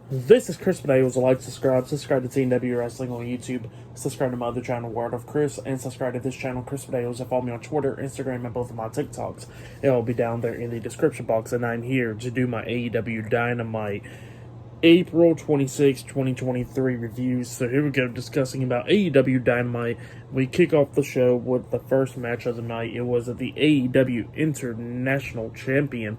This is Chris Benayo's. Like, subscribe to TNW Wrestling on YouTube, subscribe to my other channel, World of Chris, and subscribe to this channel, Chris Benayo's, and follow me on Twitter, Instagram, and both of my TikToks. It'll be down there in the description box, and I'm here to do my AEW Dynamite April 26, 2023 reviews. So here we go, discussing about AEW Dynamite. We kick off the show with the first match of the night. It was the AEW International Champion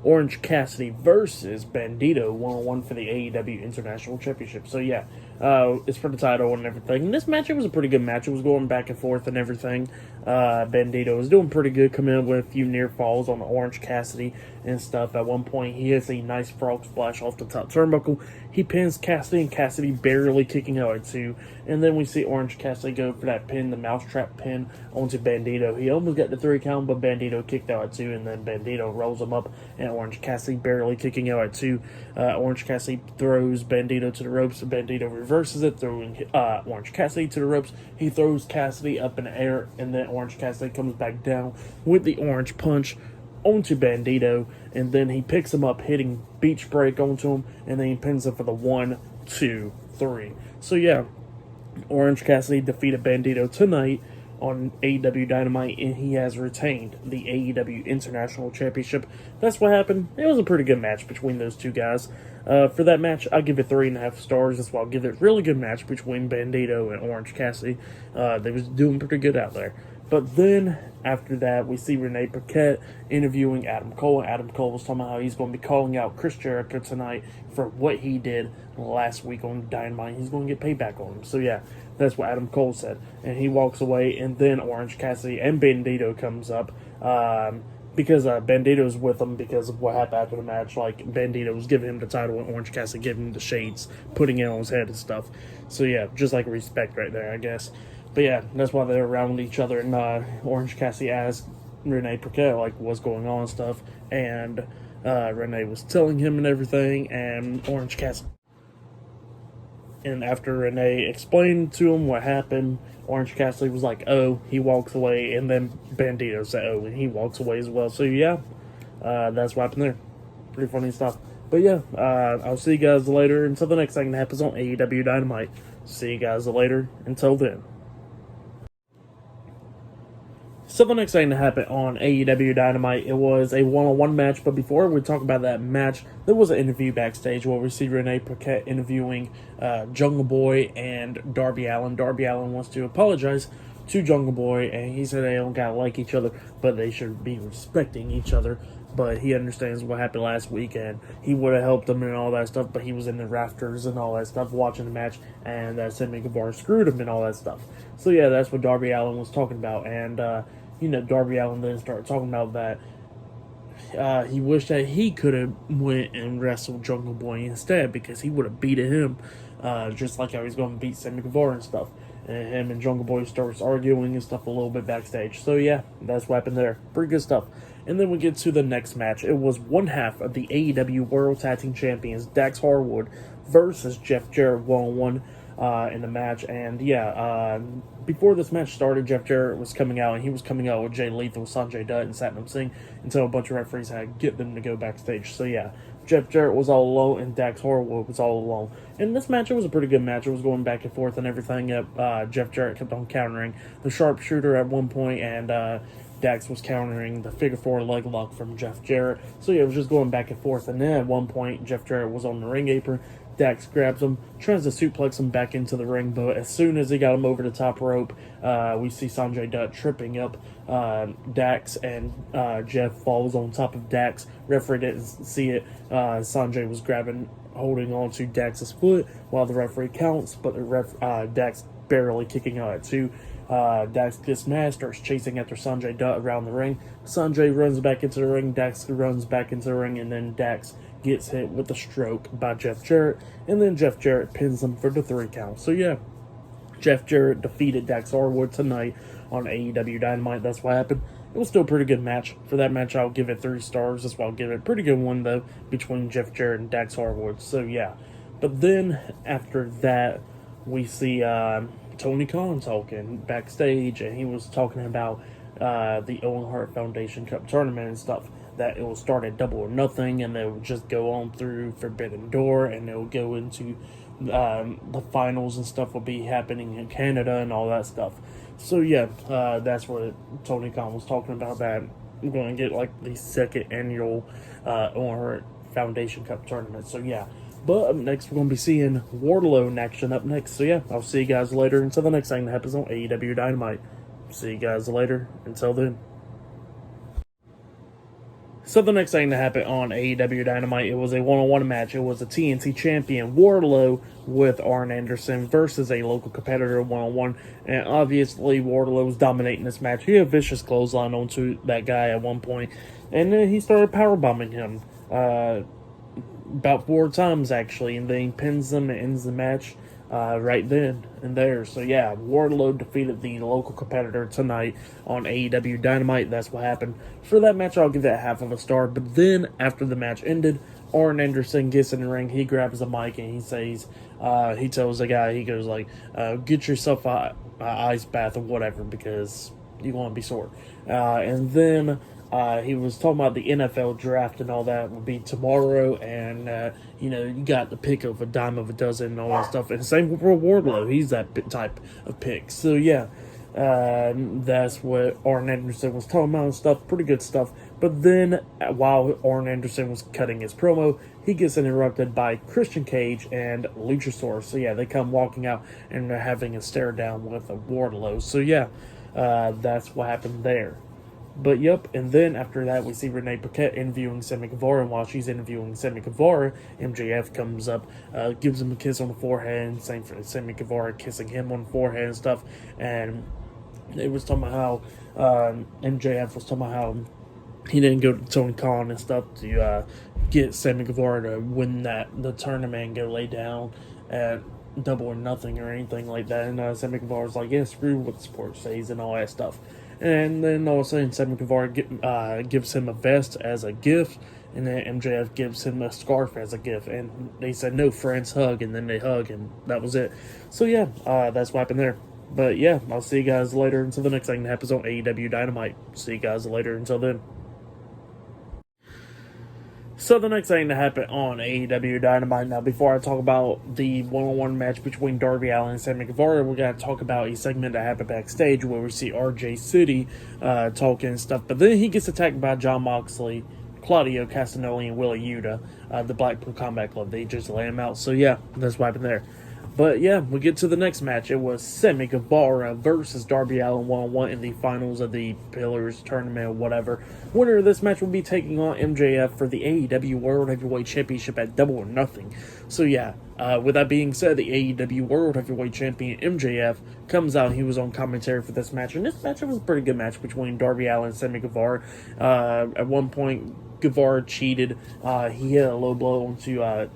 Orange Cassidy versus Bandito, 1-on-1 for the AEW International Championship. So yeah, it's for the title and everything. And this match, it was a pretty good match. It was going back and forth and everything. Bandito was doing pretty good, coming in with a few near falls on the Orange Cassidy and stuff. At one point, he hits a nice frog splash off the top turnbuckle. He pins Cassidy, and Cassidy barely kicking out at 2. And then we see Orange Cassidy go for that pin, the mousetrap pin, onto Bandito. He almost got the 3 count, but Bandito kicked out at 2, and then Bandito rolls him up, and Orange Cassidy barely kicking out at 2. Orange Cassidy throws Bandito to the ropes. Bandito reverses it, throwing Orange Cassidy to the ropes. He throws Cassidy up in the air, and then Orange Cassidy comes back down with the orange punch onto Bandito, and then he picks him up, hitting beach break onto him, and then he pins him for the 1, 2, 3. So yeah, Orange Cassidy defeated Bandito tonight on AEW Dynamite, and he has retained the AEW International Championship. That's what happened. It was a pretty good match between those two guys. For that match, I'll give it 3.5 stars. That's why I'll give it a really good match between Bandito and Orange Cassidy. They was doing pretty good out there. But then, after that, we see Renee Paquette interviewing Adam Cole. Adam Cole was talking about how he's going to be calling out Chris Jericho tonight for what he did last week on Dynamite. He's going to get payback on him. So yeah, that's what Adam Cole said. And he walks away, and then Orange Cassidy and Bandito comes up. Because Bandito's with him because of what happened after the match. Like, Bandito was giving him the title and Orange Cassidy giving him the shades, putting it on his head and stuff. So yeah, just like respect right there, I guess. But yeah, that's why they're around each other. And Orange Cassidy asked Renee Paquette, like, what's going on and stuff. And Renee was telling him and everything. And Orange Cassidy. And after Renee explained to him what happened, Orange Cassidy was like, oh, he walks away. And then Bandito said, oh, and he walks away as well. So yeah, that's what happened there. Pretty funny stuff. But yeah, I'll see you guys later until the next thing that happens on AEW Dynamite. See you guys later. Until then. So the next thing that happened on AEW Dynamite, it was a one-on-one match. But before we talk about that match, there was an interview backstage where we see Renee Paquette interviewing Jungle Boy and Darby Allin. Darby Allin wants to apologize to Jungle Boy, and he said they don't gotta like each other, but they should be respecting each other. But he understands what happened last weekend. He would have helped him and all that stuff, but he was in the rafters and all that stuff watching the match, and Sammy Guevara screwed him and all that stuff. So yeah, that's what Darby Allin was talking about. And Darby Allin then started talking about that he wished that he could have went and wrestled Jungle Boy instead, because he would have beaten him, just like how he's going to beat Sammy Guevara and stuff. And him and Jungle Boy starts arguing and stuff a little bit backstage. So yeah, that's what happened there. Pretty good stuff. And then we get to the next match. It was one half of the AEW World Tag Team Champions, Dax Harwood versus Jeff Jarrett, 1-on-1 in the match. And yeah, before this match started, Jeff Jarrett was coming out, and he was coming out with Jay Lethal, Sanjay Dutt, and Satnam Singh until a bunch of referees had to get them to go backstage. So yeah, Jeff Jarrett was all alone, and Dax Harwood was all alone. And this match, it was a pretty good match. It was going back and forth and everything. Jeff Jarrett kept on countering the sharpshooter at one point, and Dax was countering the figure 4 leg lock from Jeff Jarrett. So yeah, it was just going back and forth. And then at one point, Jeff Jarrett was on the ring apron. Dax grabs him, tries to suplex him back into the ring, but as soon as he got him over the top rope, we see Sanjay Dutt tripping up Dax, and Jeff falls on top of Dax. Referee didn't see it. Sanjay was holding on to Dax's foot while the referee counts, but Dax barely kicking out at 2. Dax gets mad, starts chasing after Sanjay Dutt around the ring. Sanjay runs back into the ring, Dax runs back into the ring, and then Dax gets hit with a stroke by Jeff Jarrett, and then Jeff Jarrett pins him for the 3 count. So yeah, Jeff Jarrett defeated Dax Harwood tonight on AEW Dynamite. That's what happened. It was still a pretty good match. For that match, I'll give it 3 stars. That's why I'll give it a pretty good one, though, between Jeff Jarrett and Dax Harwood. So yeah, but then after that, we see Tony Khan talking backstage, and he was talking about the Owen Hart Foundation Cup tournament and stuff. that it will start at Double or Nothing, and it will just go on through Forbidden Door, and it will go into the finals and stuff will be happening in Canada and all that stuff. So yeah, that's what Tony Khan was talking about. That we're going to get like the second annual or Foundation Cup tournament. So yeah. But up next, we're going to be seeing Wardlow in action up next. So yeah, I'll see you guys later until the next thing that happens on AEW Dynamite. See you guys later. Until then. So the next thing that happened on AEW Dynamite, it was a one-on-one match. It was a TNT champion, Wardlow, with Arn Anderson versus a local competitor one-on-one. And obviously, Wardlow was dominating this match. He had a vicious clothesline onto that guy at one point, and then he started powerbombing him. About 4 times, actually, and then he pins them and ends the match right then and there. So yeah, Wardlow defeated the local competitor tonight on AEW Dynamite. That's what happened. For that match, I'll give that half of a star. But then, after the match ended, Arn Anderson gets in the ring. He grabs the mic and he says, he tells the guy, he goes like, get yourself a ice bath or whatever, because you want to be sore. And then he was talking about the NFL draft and all that would be tomorrow, and you got the pick of a dime of a dozen and all that stuff. And same for Wardlow, he's that type of pick. So yeah, that's what Arn Anderson was talking about and stuff. Pretty good stuff. But then, while Arn Anderson was cutting his promo, he gets interrupted by Christian Cage and Luchasaurus. So yeah, they come walking out and they're having a stare down with a Wardlow. So yeah, that's what happened there. But yep, and then after that, we see Renee Paquette interviewing Sammy Guevara, and while she's interviewing Sammy Guevara, MJF comes up, gives him a kiss on the forehead, and same for Sammy Guevara kissing him on the forehead and stuff. And it was talking about how MJF was talking about how he didn't go to Tony Khan and stuff to get Sammy Guevara to win the tournament and go lay down at Double or Nothing or anything like that. And Sammy Guevara's like, yeah, screw what the sport says and all that stuff. And then all of a sudden, Sammy Guevara gives him a vest as a gift, and then MJF gives him a scarf as a gift. And they said, no, friends hug, and then they hug, and that was it. So yeah, that's what happened there. But yeah, I'll see you guys later until the next thing that happens on AEW Dynamite. See you guys later until then. So the next thing that happened on AEW Dynamite, now before I talk about the one-on-one match between Darby Allin and Sammy Guevara, we're going to talk about a segment that happened backstage where we see RJ City talking and stuff. But then he gets attacked by Jon Moxley, Claudio Castagnoli, and Willa Yuta, the Blackpool Combat Club. They just lay him out. So yeah, that's what happened there. But yeah, we get to the next match. It was Sammy Guevara versus Darby Allin 1-on-1 in the finals of the Pillars tournament or whatever. Winner of this match will be taking on MJF for the AEW World Heavyweight Championship at Double or Nothing. So yeah, with that being said, the AEW World Heavyweight Champion MJF comes out. He was on commentary for this match, and this match was a pretty good match between Darby Allin and Sammy Guevara. At one point, Guevara cheated. He hit a low blow onto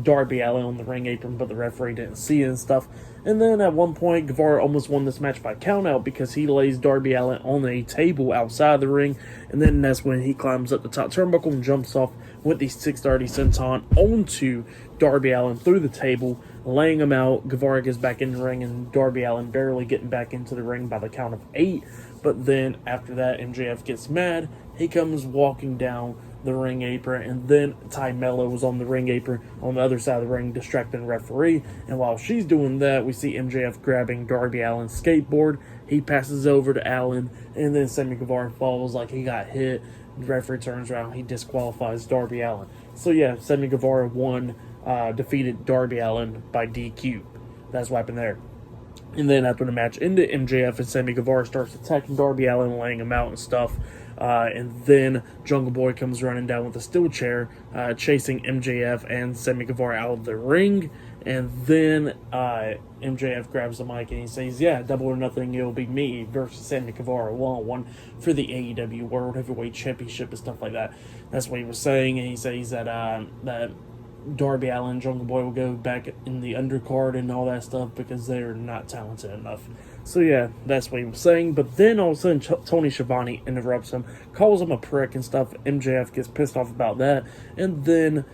Darby Allin on the ring apron, but the referee didn't see it and stuff. And then at one point, Guevara almost won this match by countout because he lays Darby Allin on a table outside the ring, and then that's when he climbs up the top turnbuckle and jumps off with the 630 senton onto Darby Allin through the table, laying him out. Guevara gets back in the ring, and Darby Allin barely getting back into the ring by the count of 8. But then after that, MJF gets mad. He comes walking down the ring apron, and then Ty Mello was on the ring apron on the other side of the ring distracting the referee. And while she's doing that, we see MJF grabbing Darby Allin's skateboard. He passes over to Allin, and then Sammy Guevara falls like he got hit. The referee turns around, he disqualifies Darby Allin. So yeah, Sammy Guevara won, defeated Darby Allin by DQ. That's what happened there. And then after the match ended, MJF and Sammy Guevara starts attacking Darby Allin, laying him out and stuff. And then Jungle Boy comes running down with a steel chair, chasing MJF and Sammy Guevara out of the ring. And then MJF grabs the mic and he says, yeah, Double or Nothing, it'll be me versus Sammy Guevara 1-on-1 for the AEW World Heavyweight Championship and stuff like that. That's what he was saying. And he says that that Darby Allin and Jungle Boy will go back in the undercard and all that stuff because they're not talented enough. So yeah, that's what he was saying. But then all of a sudden, Tony Schiavone interrupts him, calls him a prick and stuff. MJF gets pissed off about that, and then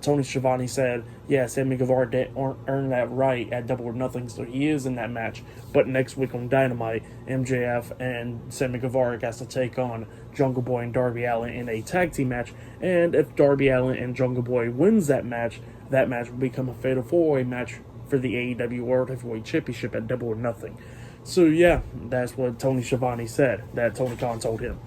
Tony Schiavone said, "Yeah, Sammy Guevara didn't earn that right at Double or Nothing, so he is in that match. But next week on Dynamite, MJF and Sammy Guevara got to take on Jungle Boy and Darby Allin in a tag team match. And if Darby Allin and Jungle Boy wins that match will become a fatal four-way match for the AEW World Heavyweight Championship at Double or Nothing." So yeah, that's what Tony Schiavone said, that Tony Khan told him.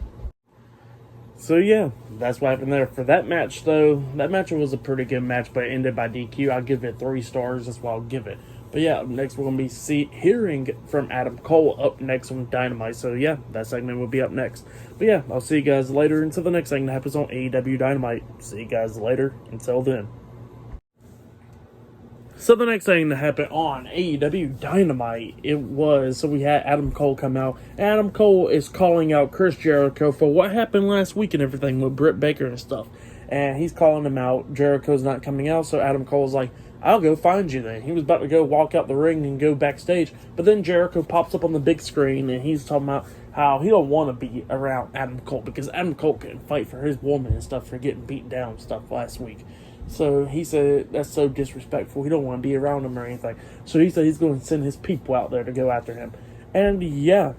So yeah, that's what happened there. For that match though, that match was a pretty good match, but it ended by DQ. I'll give it 3 stars, that's what I'll give it. But yeah, up next we're going to be hearing from Adam Cole up next on Dynamite. So yeah, that segment will be up next. But yeah, I'll see you guys later until the next thing that happens on AEW Dynamite. See you guys later. Until then. So the next thing that happened on AEW Dynamite, we had Adam Cole come out. Adam Cole is calling out Chris Jericho for what happened last week and everything with Britt Baker and stuff. And he's calling him out. Jericho's not coming out, so Adam Cole's like, "I'll go find you then." He was about to go walk out the ring and go backstage, but then Jericho pops up on the big screen and he's talking about how he don't want to be around Adam Cole because Adam Cole couldn't fight for his woman and stuff for getting beaten down and stuff last week. So he said that's so disrespectful. He don't want to be around him or anything. So he said he's going to send his people out there to go after him. And yeah,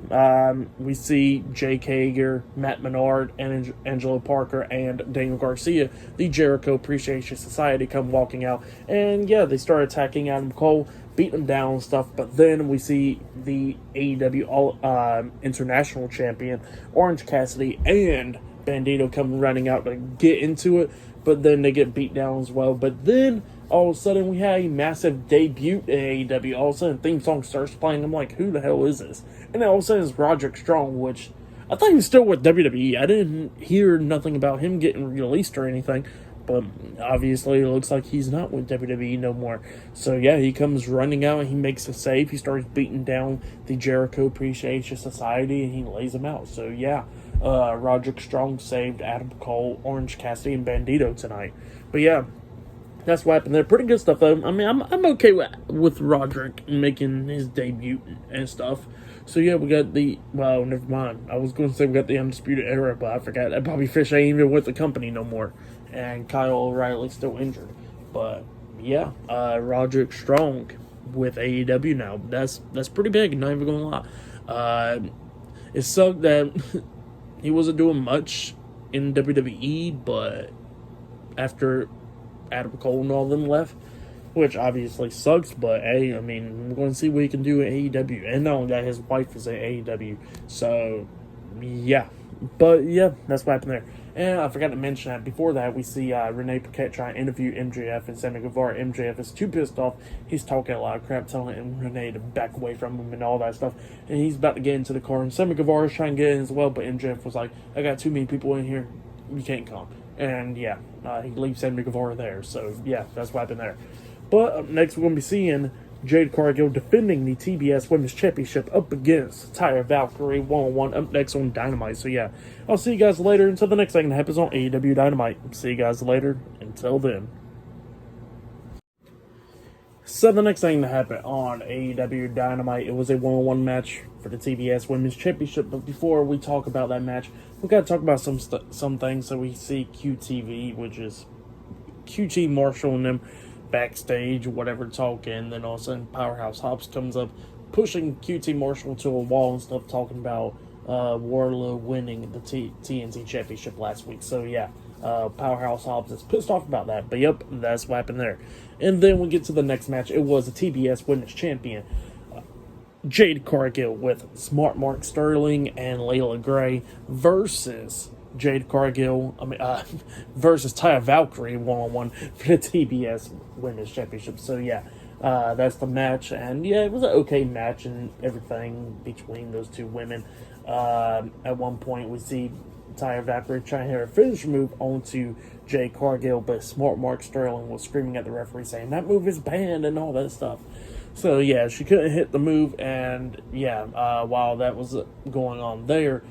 we see Jake Hager, Matt Menard, and Angelo Parker and Daniel Garcia, the Jericho Appreciation Society, come walking out. And yeah, they start attacking Adam Cole, beating him down and stuff. But then we see the AEW International Champion, Orange Cassidy, and Bandito come running out to get into it. But then they get beat down as well. But then all of a sudden we had a massive debut in AEW. All of a sudden theme song starts playing. I'm like, who the hell is this? And then all of a sudden it's Roderick Strong, which I thought he was still with WWE. I didn't hear nothing about him getting released or anything. But obviously it looks like he's not with WWE no more. So yeah, he comes running out and he makes a save. He starts beating down the Jericho Appreciation Society and he lays them out. So yeah, Roderick Strong saved Adam Cole, Orange Cassidy, and Bandito tonight. But yeah, that's what happened there. Pretty good stuff though. I mean, I'm okay with Roderick making his debut and stuff. So yeah, we got never mind. I was going to say we got the Undisputed Era, but I forgot that Bobby Fish ain't even with the company no more. And Kyle O'Reilly's still injured. But yeah, Roderick Strong with AEW now. That's pretty big, not even gonna lie. It sucked that he wasn't doing much in WWE, but after Adam Cole and all them left, which obviously sucks, but hey, I mean, we're going to see what he can do in AEW. And not only that, his wife is in AEW. So, yeah. But, yeah, that's what happened there. And I forgot to mention that before that, we see Renee Paquette try and interview MJF and Sammy Guevara. MJF is too pissed off. He's talking a lot of crap, telling Renee to back away from him and all that stuff. And he's about to get into the car, and Sammy Guevara is trying to get in as well, but MJF was like, "I got too many people in here. You can't come." And yeah, he leaves Sammy Guevara there. So yeah, that's what happened there. But up next, we're going to be seeing Jade Cargill defending the TBS Women's Championship up against Taya Valkyrie 1-on-1 up next on Dynamite. So yeah, I'll see you guys later until the next thing that happens on AEW Dynamite. See you guys later. Until then. So the next thing that happened on AEW Dynamite, it was a 1-on-1 match for the TBS Women's Championship. But before we talk about that match, we got to talk about some things. So we see QTV, which is QT Marshall and them backstage or whatever talking. Then all of a sudden Powerhouse Hobbs comes up, pushing QT Marshall to a wall and stuff, talking about Wardlow winning the TNT Championship last week. So yeah, Powerhouse Hobbs is pissed off about that. But yep, that's what happened there. And then we get to the next match. It was a TBS Women's Champion, Jade Cargill with Smart Mark Sterling and Layla Gray versus Jade Cargill, versus Taya Valkyrie 1-on-1 for the TBS Women's Championship. So yeah, that's the match, and yeah, it was an okay match and everything between those two women. At one point, we see Taya Valkyrie trying to hit her finisher move onto Jade Cargill, but Smart Mark Sterling was screaming at the referee saying that move is banned and all that stuff. So yeah, she couldn't hit the move, and yeah, while that was going on there,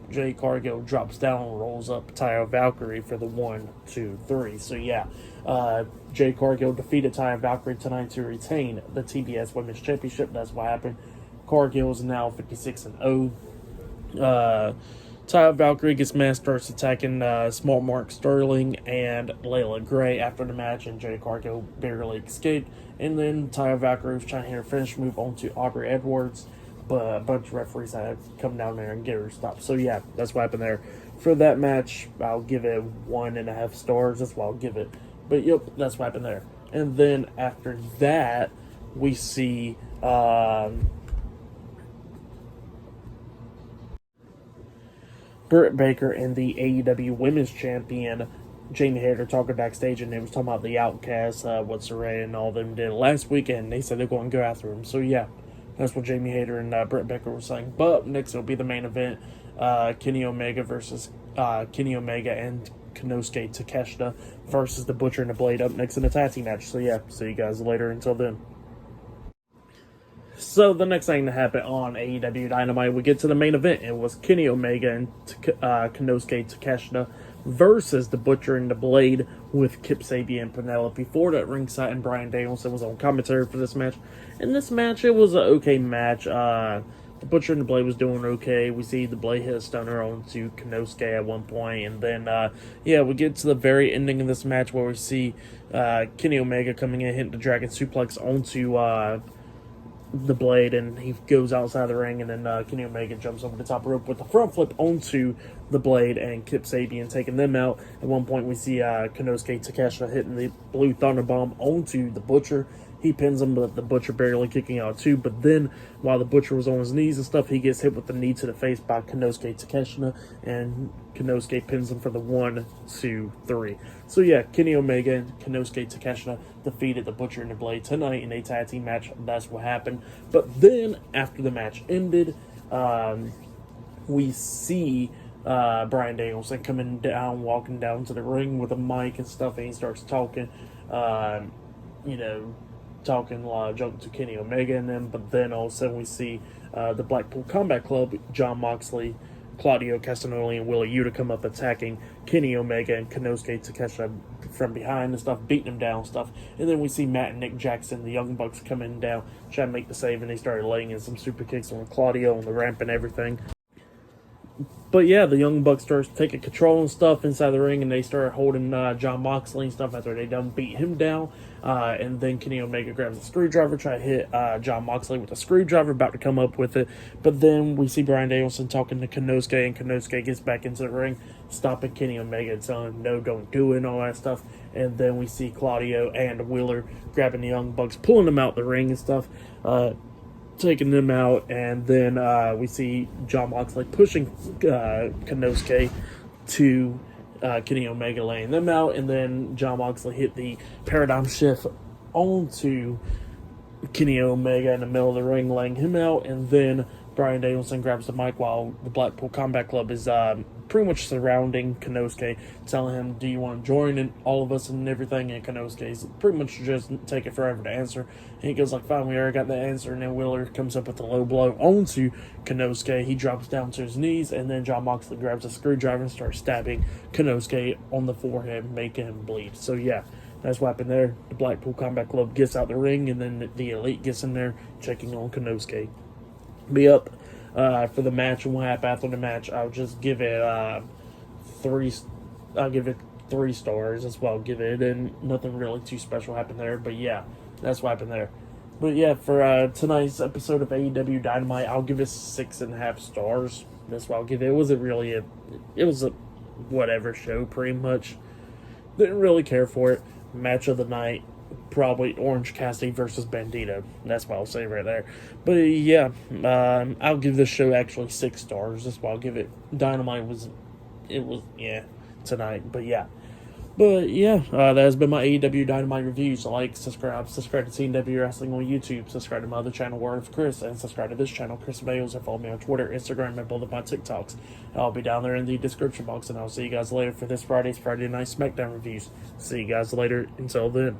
Jade Cargill drops down and rolls up Taya Valkyrie for the 1, 2, 3. So yeah, Jade Cargill defeated Taya Valkyrie tonight to retain the TBS Women's Championship. That's what happened. Cargill is now 56-0. Taya Valkyrie gets mad, starts attacking Smart Mark Sterling and Layla Gray after the match, and Jade Cargill barely escaped. And then Taya Valkyrie was trying to hit her finish move onto Aubrey Edwards, but a bunch of referees had to come down there and get her stopped. So yeah, that's what happened there. For that match, I'll give it 1.5 stars. That's what I'll give it. But yep, that's what happened there. And then after that, we see Britt Baker and the AEW Women's Champion Jamie Hayter talking backstage, and they was talking about the Outcasts, what Saray and all them did last weekend. They said they're going to go after him. So yeah, that's what Jamie Hayter and Britt Baker were saying. But next will be the main event, Kenny Omega versus Kenny Omega and Konosuke Takeshita versus the Butcher and the Blade up next in the tag team match. So yeah, see you guys later. Until then. So the next thing to happen on AEW Dynamite, we get to the main event. It was Kenny Omega and Konosuke Takeshita versus the Butcher and the Blade with Kip Sabian and Penelope Ford at ringside, and Bryan Danielson was on commentary for this match. In this match, it was an okay match. The Butcher and the Blade was doing okay. We see the Blade hit a stunner onto Konosuke at one point, and then we get to the very ending of this match where we see Kenny Omega coming in, hitting the Dragon Suplex onto the Blade, and he goes outside the ring, and then Kenny Omega jumps over the top rope with the front flip onto the Blade and Kip Sabian taking them out. At one point we see Konosuke Takeshita hitting the Blue Thunder Bomb onto the Butcher. He pins him, but the Butcher barely kicking out too. But then, while the Butcher was on his knees and stuff, he gets hit with the knee to the face by Konosuke Takeshita, and Konosuke pins him for the 1, 2, 3. So yeah, Kenny Omega and Konosuke Takeshita defeated the Butcher and the Blade tonight in a tag team match. That's what happened. But then, after the match ended, we see Bryan Danielson coming down, walking down to the ring with a mic and stuff, and he starts talking, talking a lot of junk to Kenny Omega and them. But then all of a sudden we see the Blackpool Combat Club, Jon Moxley, Claudio Castagnoli, and Wheeler Yuta come up attacking Kenny Omega and Konosuke Takeshita from behind and stuff, beating them down and stuff. And then we see Matt and Nick Jackson, the Young Bucks, coming down, trying to make the save, and they started laying in some super kicks on Claudio on the ramp and everything. But yeah, the Young Bucks started taking control and stuff inside the ring, and they started holding Jon Moxley and stuff after they done beat him down. And then Kenny Omega grabs a screwdriver, try to hit Jon Moxley with a screwdriver, about to come up with it. But then we see Bryan Danielson talking to Konosuke, and Konosuke gets back into the ring, stopping Kenny Omega and telling him, no, don't do it, and all that stuff. And then we see Claudio and Wheeler grabbing the Young Bucks, pulling them out the ring and stuff, taking them out. And then we see Jon Moxley pushing Konosuke to Kenny Omega, laying them out, and then Jon Moxley hit the paradigm shift onto Kenny Omega in the middle of the ring, laying him out. And then Bryan Danielson grabs the mic while the Blackpool Combat Club is pretty much surrounding Konosuke, telling him, do you want to join in all of us and everything? And Konosuke's pretty much just taking forever to answer. And he goes like, fine, we already got the answer. And then Wheeler comes up with a low blow onto Konosuke. He drops down to his knees, and then Jon Moxley grabs a screwdriver and starts stabbing Konosuke on the forehead, making him bleed. So yeah, that's what happened there. The Blackpool Combat Club gets out the ring, and then the Elite gets in there checking on Konosuke. Be up for the match, and what happened after the match, I'll just give it 3. I'll give it 3 stars. That's what I'll give it, and nothing really too special happened there. But yeah, that's what happened there. But yeah, for tonight's episode of AEW Dynamite, I'll give it 6.5 stars. That's what I'll give it. It wasn't really it was a whatever show, pretty much. Didn't really care for it. Match of the night, probably Orange Cassidy versus Bandito. That's what I'll say right there. But yeah, I'll give this show actually 6 stars. That's why I'll give it. Dynamite was tonight. But yeah, that has been my AEW Dynamite review. So like, subscribe to TNW Wrestling on YouTube, subscribe to my other channel, Word of Chris, and subscribe to this channel, Chris Bales, and follow me on Twitter, Instagram, and both of my TikToks. I'll be down there in the description box, and I'll see you guys later for this Friday Night SmackDown reviews. See you guys later. Until then.